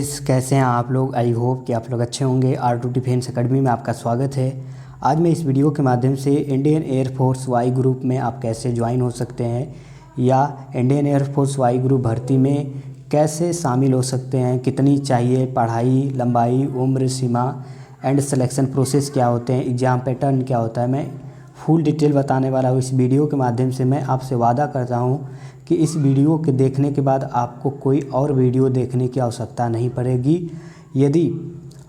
Guys, कैसे हैं आप लोग। आई होप कि आप लोग अच्छे होंगे। R2 डिफेंस एकेडमी में आपका स्वागत है। आज मैं इस वीडियो के माध्यम से इंडियन एयरफोर्स वाई ग्रुप में आप कैसे ज्वाइन हो सकते हैं या इंडियन एयरफोर्स वाई ग्रुप भर्ती में कैसे शामिल हो सकते हैं, कितनी चाहिए पढ़ाई, लंबाई, उम्र सीमा एंड सिलेक्शन प्रोसेस क्या होते हैं, एग्ज़ाम पैटर्न क्या होता है, मैं फुल डिटेल बताने वाला हूँ इस वीडियो के माध्यम से। मैं आपसे वादा करता हूँ कि इस वीडियो के देखने के बाद आपको कोई और वीडियो देखने की आवश्यकता नहीं पड़ेगी। यदि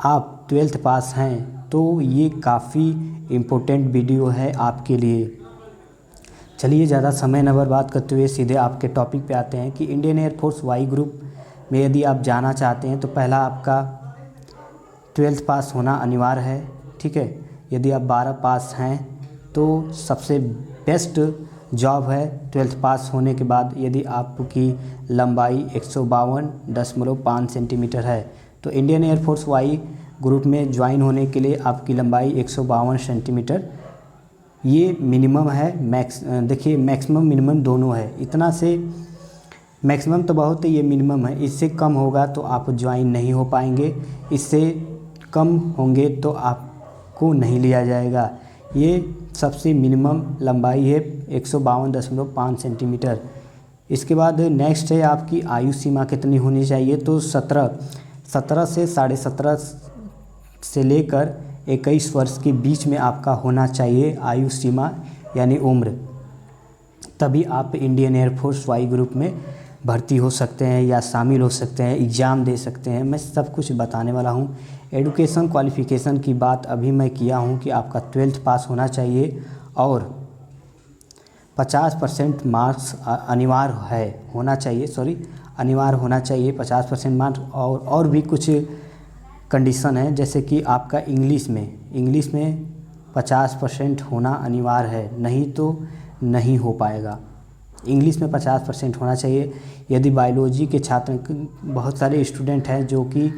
आप 12th पास हैं तो ये काफ़ी इम्पोर्टेंट वीडियो है आपके लिए। चलिए ज़्यादा समय न बर्बाद करते हुए सीधे आपके टॉपिक पे आते हैं कि इंडियन एयरफोर्स वाई ग्रुप में यदि आप जाना चाहते हैं तो पहला आपका 12th पास होना अनिवार्य है। ठीक है, यदि आप 12 पास हैं तो सबसे बेस्ट जॉब है 12th पास होने के बाद। यदि आपकी लंबाई 152.5 सेंटीमीटर है तो इंडियन एयरफोर्स वाई ग्रुप में ज्वाइन होने के लिए आपकी लंबाई 152 सेंटीमीटर ये मिनिमम है। देखिए मैक्सिमम मिनिमम दोनों है। इतना से मैक्सिमम तो बहुत है, ये मिनिमम है। इससे कम होगा तो आप ज्वाइन नहीं हो पाएंगे, इससे कम होंगे तो आपको नहीं लिया जाएगा। ये सबसे मिनिमम लंबाई है 152.5 सेंटीमीटर। इसके बाद नेक्स्ट है आपकी आयु सीमा कितनी होनी चाहिए, तो 17 से 17.5 से लेकर 21 वर्ष के बीच में आपका होना चाहिए आयु सीमा यानी उम्र। तभी आप इंडियन एयरफोर्स वाई ग्रुप में भर्ती हो सकते हैं या शामिल हो सकते हैं, एग्ज़ाम दे सकते हैं। मैं सब कुछ बताने वाला हूँ। एजुकेशन क्वालिफ़िकेशन की बात अभी मैं किया हूँ कि आपका 12th पास होना चाहिए और 50% मार्क्स अनिवार्य है होना चाहिए, अनिवार्य होना चाहिए 50% मार्क्स। और भी कुछ कंडीशन है, जैसे कि आपका इंग्लिश में 50% होना अनिवार्य है, नहीं तो नहीं हो पाएगा। इंग्लिश में 50% होना चाहिए। यदि बायोलॉजी के छात्र, बहुत सारे स्टूडेंट हैं जो कि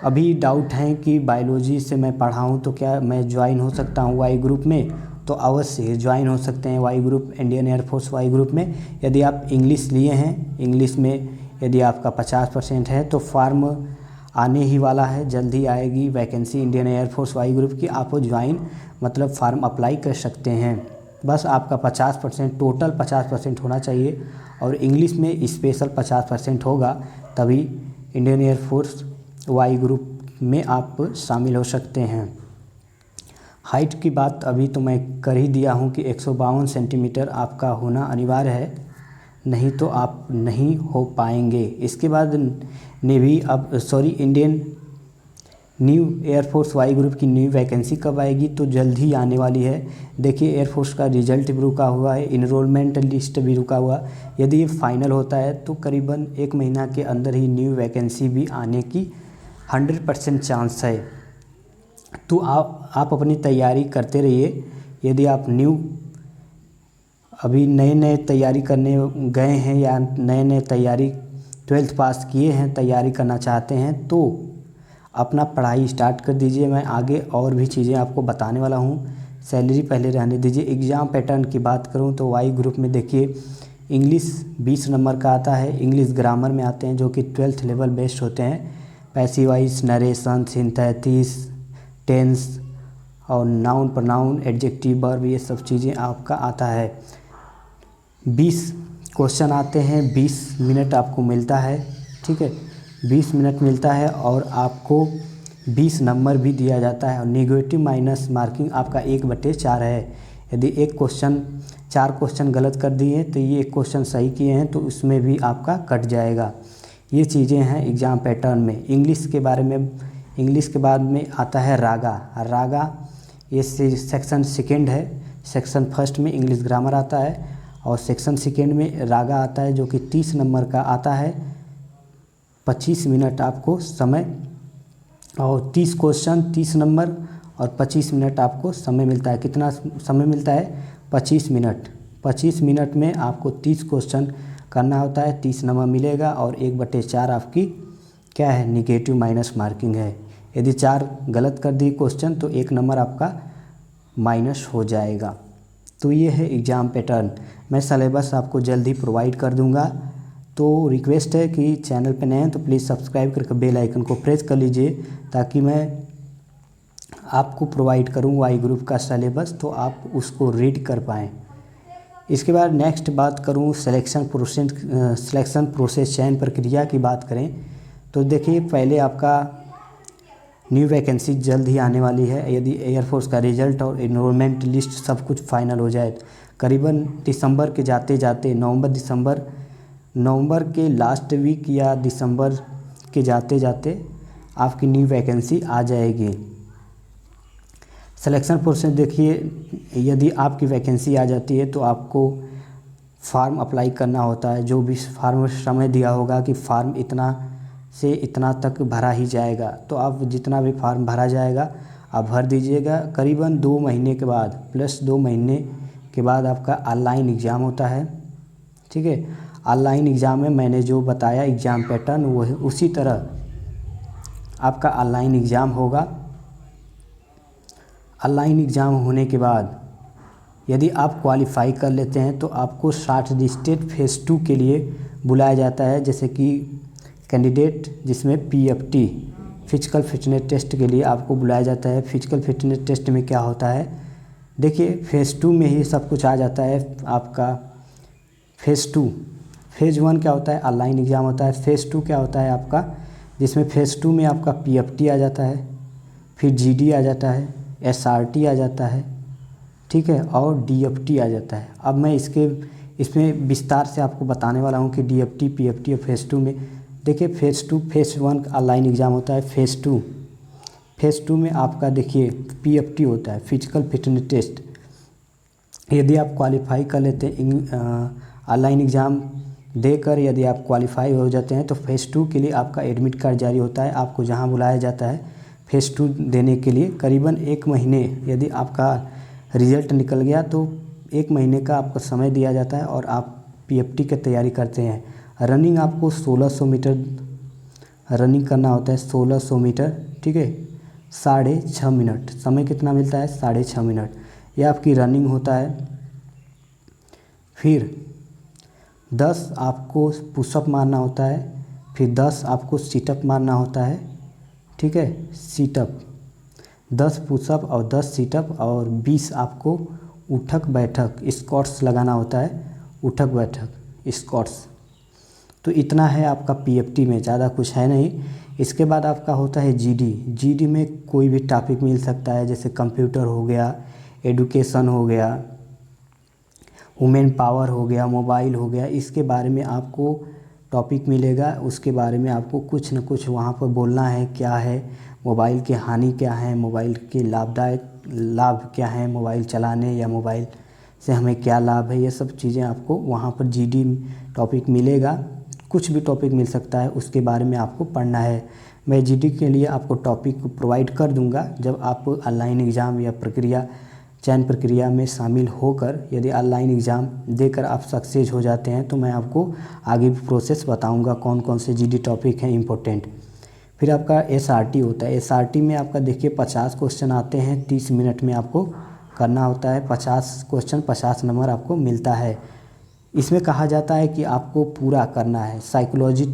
अभी डाउट हैं कि बायोलॉजी से मैं पढ़ा हूँ तो क्या मैं ज्वाइन हो सकता हूँ वाई ग्रुप में, तो अवश्य ज्वाइन हो सकते हैं Y group, Indian Air Force Y group में। यदि आप इंग्लिश लिए हैं, इंग्लिश में यदि आपका 50% है तो फॉर्म आने ही वाला है, जल्दी आएगी vacancy Indian Air Force Y group की। आप ज्वाइन मतलब फॉर्म अप्लाई कर सकते हैं। बस आपका 50% टोटल 50% होना चाहिए और इंग्लिश में स्पेशल 50% होगा, तभी इंडियन एयरफोर्स वाई ग्रुप में आप शामिल हो सकते हैं। हाइट की बात अभी तो मैं कर ही दिया हूँ कि 152 सेंटीमीटर आपका होना अनिवार्य है, नहीं तो आप नहीं हो पाएंगे। इसके बाद Indian new Air Force Y group की न्यू वैकेंसी कब आएगी, तो जल्द ही आने वाली है। देखिए एयरफोर्स का रिजल्ट भी रुका हुआ है, इनरोलमेंट लिस्ट भी रुका हुआ। यदि ये फाइनल होता है तो करीबन 1 महीना के अंदर ही न्यू वैकेंसी भी आने की 100% चांस है। तो आप अपनी तैयारी करते रहिए। यदि आप अभी नए तैयारी करने गए हैं या नए तैयारी 12th पास किए हैं, तैयारी करना चाहते हैं तो अपना पढ़ाई स्टार्ट कर दीजिए। मैं आगे और भी चीज़ें आपको बताने वाला हूँ। सैलरी पहले रहने दीजिए। एग्ज़ाम पैटर्न की बात करूँ तो वाई ग्रुप में देखिए इंग्लिश 20 नंबर का आता है, इंग्लिश ग्रामर में आते हैं जो कि 12th लेवल बेस्ड होते हैं। Passive voice, narration, synthesis, tense और नाउन, प्रोनाउन, एडजेक्टिव, वर्ब, ये सब चीज़ें आपका आता है। 20 क्वेश्चन आते हैं, 20 मिनट आपको मिलता है। ठीक है, 20 मिनट मिलता है और आपको 20 नंबर भी दिया जाता है और नेगेटिव माइनस मार्किंग आपका 1/4 है। यदि 4 क्वेश्चन गलत कर दिए तो ये 1 क्वेश्चन सही किए हैं तो उसमें भी आपका कट जाएगा। ये चीज़ें हैं एग्ज़ाम पैटर्न में। इंग्लिश के बाद में आता है रागा। ये सेक्शन सेकेंड है। सेक्शन फर्स्ट में इंग्लिश ग्रामर आता है और सेक्शन सेकेंड में रागा आता है जो कि 30 नंबर का आता है। 25 मिनट आपको समय और 30 क्वेश्चन 30 नंबर और 25 मिनट आपको समय मिलता है। कितना समय मिलता है? 25 मिनट। 25 मिनट में आपको 30 क्वेश्चन करना होता है, 30 नंबर मिलेगा और 1/4 आपकी क्या है, निगेटिव माइनस मार्किंग है। यदि 4 गलत कर दी क्वेश्चन तो 1 नंबर आपका माइनस हो जाएगा। तो ये है एग्ज़ाम पैटर्न। मैं सिलेबस आपको जल्दी प्रोवाइड कर दूंगा, तो रिक्वेस्ट है कि चैनल पे नए हैं तो प्लीज़ सब्सक्राइब करके बेल आइकन को प्रेस कर लीजिए, ताकि मैं आपको प्रोवाइड करूं वाई ग्रुप का सिलेबस, तो आप उसको रीड कर पाएँ। इसके बाद नेक्स्ट बात करूं सिलेक्शन प्रोसेस चयन प्रक्रिया की बात करें तो देखिए, पहले आपका न्यू वैकेंसी जल्द ही आने वाली है। यदि एयरफोर्स का रिजल्ट और एनरोलमेंट लिस्ट सब कुछ फाइनल हो जाए, करीबन दिसंबर के जाते जाते नवंबर के लास्ट वीक या दिसंबर के जाते जाते आपकी न्यू वैकेंसी आ जाएगी। सिलेक्शन प्रोसेस देखिए, यदि आपकी वैकेंसी आ जाती है तो आपको फार्म अप्लाई करना होता है। जो भी फार्म में समय दिया होगा कि फार्म इतना से इतना तक भरा ही जाएगा, तो आप जितना भी फार्म भरा जाएगा आप भर दीजिएगा। करीबन 2 महीने के बाद प्लस 2 महीने के बाद आपका ऑनलाइन एग्ज़ाम होता है। ठीक है, ऑनलाइन एग्ज़ाम में मैंने जो बताया एग्ज़ाम पैटर्न वो है, उसी तरह आपका ऑनलाइन एग्ज़ाम होगा। ऑनलाइन एग्ज़ाम होने के बाद यदि आप क्वालिफ़ाई कर लेते हैं तो आपको शॉर्ट लिस्टेड फेज़ 2 के लिए बुलाया जाता है। जैसे कि कैंडिडेट जिसमें PFT फिजिकल फिटनेस टेस्ट के लिए आपको बुलाया जाता है। फिजिकल फिटनेस टेस्ट में क्या होता है, देखिए फेज़ 2 में ही सब कुछ आ जाता है आपका। फेज़ 2, फेज़ 1 क्या होता है, ऑनलाइन एग्ज़ाम होता है। फेज़ 2 क्या होता है आपका, जिसमें फेज़ 2 में आपका PFT आ जाता है, फिर GD आ जाता है, SRT आ जाता है, ठीक है, और DFT आ जाता है। अब मैं इसमें विस्तार से आपको बताने वाला हूँ कि DFT, PFT और फेज़ 2 में देखिए, फेज़ 1 ऑनलाइन एग्ज़ाम होता है। फेज़ 2 में आपका देखिए PFT होता है, फिजिकल फिटनेस टेस्ट। यदि आप क्वालिफ़ाई कर लेते हैं ऑनलाइन एग्ज़ाम देकर, यदि आप क्वालिफ़ाई हो जाते हैं तो फेज़ 2 के लिए आपका एडमिट कार्ड जारी होता है। आपको जहां बुलाया जाता है फेज़ 2 देने के लिए, करीबन 1 महीने, यदि आपका रिज़ल्ट निकल गया तो 1 महीने का आपको समय दिया जाता है और आप PFT की तैयारी करते हैं। रनिंग आपको 1600 मीटर रनिंग करना होता है, 1600 मीटर, ठीक है, 6.5 मिनट। समय कितना मिलता है, 6.5 मिनट, यह आपकी रनिंग होता है। फिर 10 आपको पुशअप मारना होता है, फिर 10 आपको सीटअप मारना होता है, ठीक है, सीटअप 10 पुशअप और 10 सीटअप, और 20 आपको उठक बैठक स्क्वाट्स लगाना होता है, उठक बैठक स्क्वाट्स। तो इतना है आपका PFT में, ज़्यादा कुछ है नहीं। इसके बाद आपका होता है GD में कोई भी टॉपिक मिल सकता है, जैसे कंप्यूटर हो गया, एडुकेशन हो गया, वुमेन पावर हो गया, मोबाइल हो गया। इसके बारे में आपको टॉपिक मिलेगा, उसके बारे में आपको कुछ न कुछ वहाँ पर बोलना है। क्या है मोबाइल की हानि, क्या है मोबाइल के लाभ क्या हैं मोबाइल चलाने, या मोबाइल से हमें क्या लाभ है, ये सब चीज़ें आपको वहाँ पर GD टॉपिक मिलेगा। कुछ भी टॉपिक मिल सकता है, उसके बारे में आपको पढ़ना है। मैं GD के लिए आपको टॉपिक प्रोवाइड कर दूंगा जब आप ऑनलाइन एग्ज़ाम या चयन प्रक्रिया में शामिल होकर, यदि ऑनलाइन एग्ज़ाम देकर आप सक्सेस हो जाते हैं तो मैं आपको आगे भी प्रोसेस बताऊंगा कौन कौन से GD टॉपिक हैं इम्पोर्टेंट। फिर आपका SRT होता है। SRT में आपका देखिए 50 क्वेश्चन आते हैं, 30 मिनट में आपको करना होता है। 50 क्वेश्चन 50 नंबर आपको मिलता है। इसमें कहा जाता है कि आपको पूरा करना है। साइकोलॉजी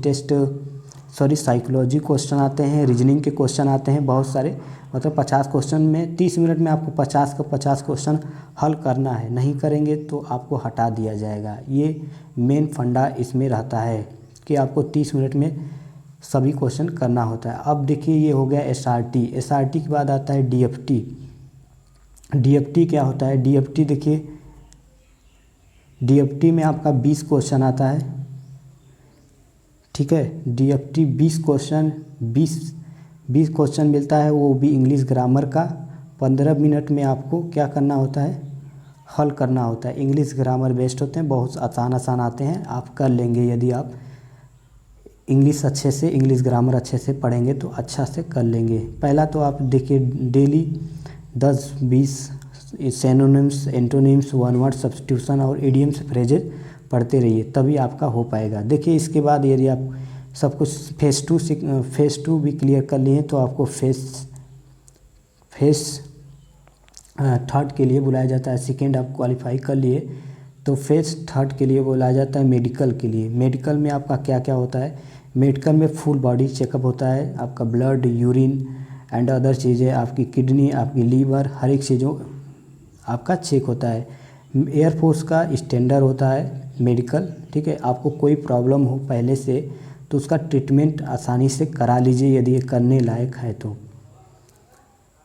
क्वेश्चन आते हैं, रीजनिंग के क्वेश्चन आते हैं बहुत सारे, मतलब 50 क्वेश्चन में 30 मिनट में आपको 50 का 50 क्वेश्चन हल करना है। नहीं करेंगे तो आपको हटा दिया जाएगा। ये मेन फंडा इसमें रहता है कि आपको 30 मिनट में सभी क्वेश्चन करना होता है। अब देखिए, ये हो गया SRT के बाद आता है DFT क्या होता है, DFT देखिए, DFT में आपका 20 क्वेश्चन आता है, ठीक है। DFT 20 क्वेश्चन मिलता है, वो भी इंग्लिश ग्रामर का। 15 मिनट में आपको क्या करना होता है, हल करना होता है। इंग्लिश ग्रामर बेस्ड होते हैं, बहुत आसान आते हैं, आप कर लेंगे। यदि आप इंग्लिश ग्रामर अच्छे से पढ़ेंगे तो अच्छा से कर लेंगे। पहला तो आप देखिए, daily 10-20 synonyms, antonyms, one word substitution और इडियम्स फ्रेजेज पढ़ते रहिए, तभी आपका हो पाएगा। देखिए, इसके बाद यदि आप सब कुछ फेज़ 2 भी क्लियर कर लिए तो आपको फेज़ 3 के लिए बुलाया जाता है। सेकेंड आप क्वालिफाई कर लिए तो फेज़ थर्ड के लिए बोला जाता है मेडिकल के लिए। मेडिकल में आपका क्या क्या होता है, मेडिकल में फुल बॉडी चेकअप होता है, आपका ब्लड, यूरिन एंड अदर चीज़ें, आपकी किडनी, आपकी लीवर, हर एक चीज़ों आपका चेक होता है। एयरफोर्स का स्टैंडर्ड होता है मेडिकल, ठीक है। आपको कोई प्रॉब्लम हो पहले से तो उसका ट्रीटमेंट आसानी से करा लीजिए यदि ये करने लायक है तो।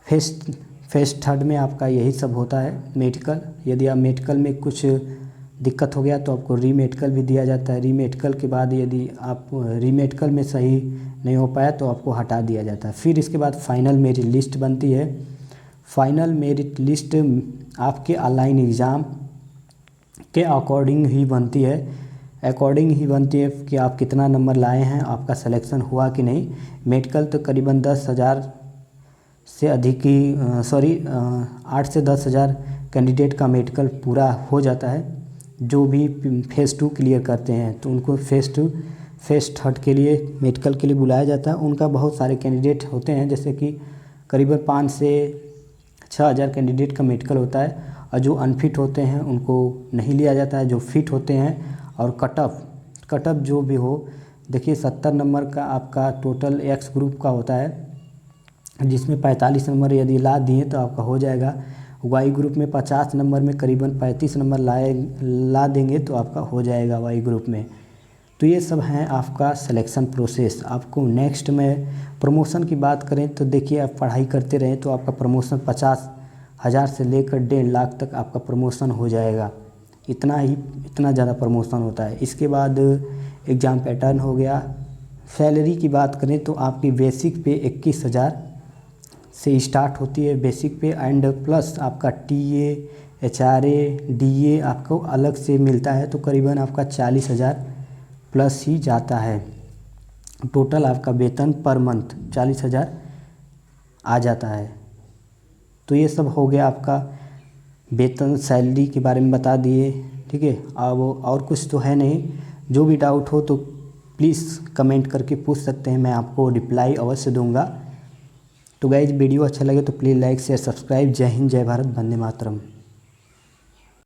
फेज़ थर्ड में आपका यही सब होता है मेडिकल। यदि आप मेडिकल में कुछ दिक्कत हो गया तो आपको रीमेडिकल भी दिया जाता है। रीमेडिकल के बाद यदि आप रीमेडिकल में सही नहीं हो पाया तो आपको हटा दिया जाता है। फिर इसके बाद फाइनल मेरिट लिस्ट बनती है। फाइनल मेरिट लिस्ट आपके ऑनलाइन एग्ज़ाम के अकॉर्डिंग ही बनती है कि आप कितना नंबर लाए हैं, आपका सिलेक्शन हुआ कि नहीं। मेडिकल तो करीबन 10,000 से अधिक ही 8 से 10,000 कैंडिडेट का मेडिकल पूरा हो जाता है। जो भी फेज़ 2 क्लियर करते हैं तो उनको फेज़ थर्ड के लिए मेडिकल के लिए बुलाया जाता है। उनका बहुत सारे कैंडिडेट होते हैं, जैसे कि करीबन 5 से 6,000 कैंडिडेट का मेडिकल होता है, और जो अनफिट होते हैं उनको नहीं लिया जाता है। जो फिट होते हैं, और कट ऑफ जो भी हो, देखिए 70 नंबर का आपका टोटल एक्स ग्रुप का होता है, जिसमें 45 नंबर यदि ला दिए तो आपका हो जाएगा। वाई ग्रुप में 50 नंबर में करीबन 35 नंबर ला देंगे तो आपका हो जाएगा वाई ग्रुप में। तो ये सब हैं आपका सिलेक्शन प्रोसेस। आपको नेक्स्ट में प्रमोशन की बात करें तो देखिए, आप पढ़ाई करते रहें तो आपका प्रमोशन 50,000 से लेकर 1.5 लाख तक आपका प्रमोशन हो जाएगा। इतना ज़्यादा प्रमोशन होता है। इसके बाद एग्ज़ाम पैटर्न हो गया। सैलरी की बात करें तो आपकी बेसिक पे 21,000 से स्टार्ट होती है बेसिक पे, एंड प्लस आपका टीए, एचआरए, डीए आपको अलग से मिलता है, तो करीबन आपका 40,000 प्लस ही जाता है। टोटल आपका वेतन पर मंथ 40,000 आ जाता है। तो ये सब हो गया आपका वेतन, सैलरी के बारे में बता दिए, ठीक है। अब और कुछ तो है नहीं। जो भी डाउट हो तो प्लीज़ कमेंट करके पूछ सकते हैं, मैं आपको रिप्लाई अवश्य दूंगा। तो गाइज वीडियो अच्छा लगे तो प्लीज़ लाइक शेयर सब्सक्राइब। जय हिंद, जय भारत, वंदे मातरम।